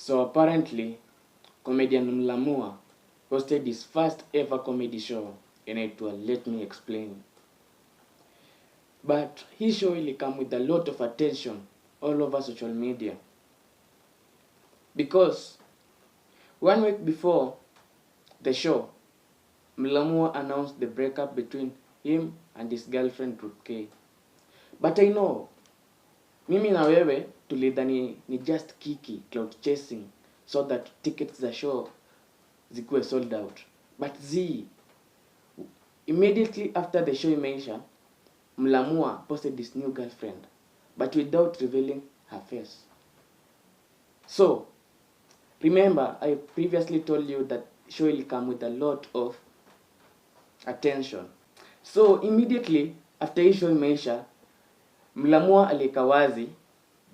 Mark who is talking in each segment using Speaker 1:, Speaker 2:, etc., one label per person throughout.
Speaker 1: So apparently, comedian Mlamua hosted his first ever comedy show inaitwa Let Me Explain. But his show will come with a lot of attention all over social media. Because 1 week before the show, Mlamua announced the breakup between him and his girlfriend Ruth K. But I know, mimi na wewe tulidhani ni just kiki, cloud chasing, so that tickets za show zikuwe sold out. But immediately after the show imeisha, Mlamua posted his new girlfriend, but without revealing her face. So, remember, I previously told you that show will come with a lot of attention. So, immediately after hii show imeisha, Mlamua alika wazi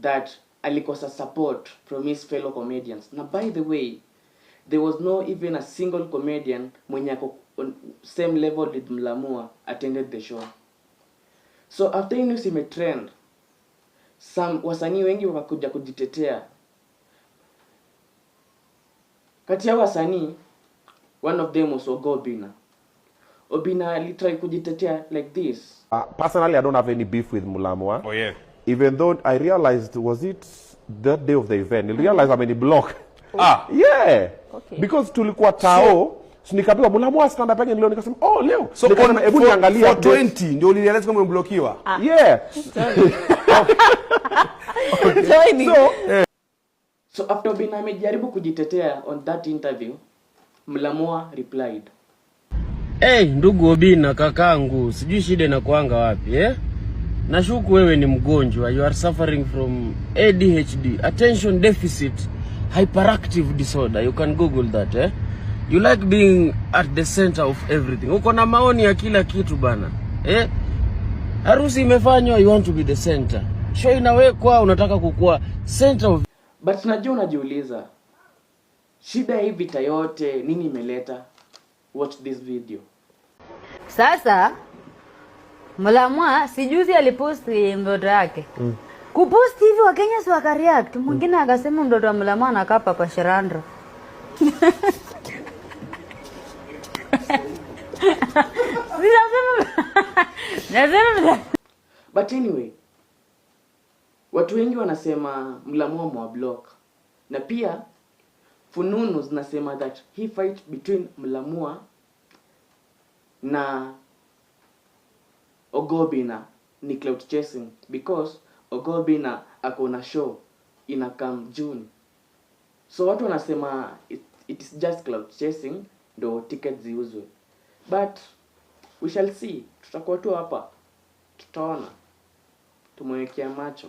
Speaker 1: that alikosa support from his fellow comedians. Now, by the way, there was no even a single comedian mwenye ako on same level with Mlamua attended the show. So after hii news imetrend, some wasanii wengi wakakuja kujitetea. Kati ya wasanii, one of them was Obina. Obina alitry kujitetea like this.
Speaker 2: Personally, I don't have any beef with Mlamua.
Speaker 3: Oh yeah.
Speaker 2: Even though I realized, was it that day of the event? You realize I'm in a block. Yeah.
Speaker 4: Okay.
Speaker 2: Because tulikuwa tao, so nikapewa Mlamua stand up again leo nikasema, oh leo.
Speaker 3: So
Speaker 2: hebu niangalia
Speaker 3: 20 ndio ulirealize kama umeblokiwa.
Speaker 2: Yeah.
Speaker 1: So after Obina amejaribu kujitetea on that interview, Mlamua replied,
Speaker 5: Hey, ndugu Obina kakangu, sijui shida inakuanga wapi, Nashuku wewe ni mgonjwa, you are suffering from ADHD, attention deficit hyperactive disorder. You can Google that, You like being at the center of everything. Uko na maoni ya kila kitu bana, Harusi imefanywa, you want to be the center. Show inawekwa, unataka kukua center of...
Speaker 1: But najua unajiuliza, shida hii vita yote nini imeleta? Watch this video.
Speaker 4: Sasa Mlamua sijuzi aliposti mtoto yake. Kuposti hivi Wakenya si wakareact. Mwingine akasema mtoto wa Mlamua anakaa Papa Sharandra.
Speaker 1: But anyway, watu wengi wanasema Mlamua mwablock. Na pia fununu zinasema that he fight between Mlamua na Obina ni cloud chasing because Obina ako na show inakam June. So watu wanasema it is just cloud chasing ndo tickets ziuzwe. But we shall see. Tutakuwa tu hapa. Tutaona. Tumwekea macho.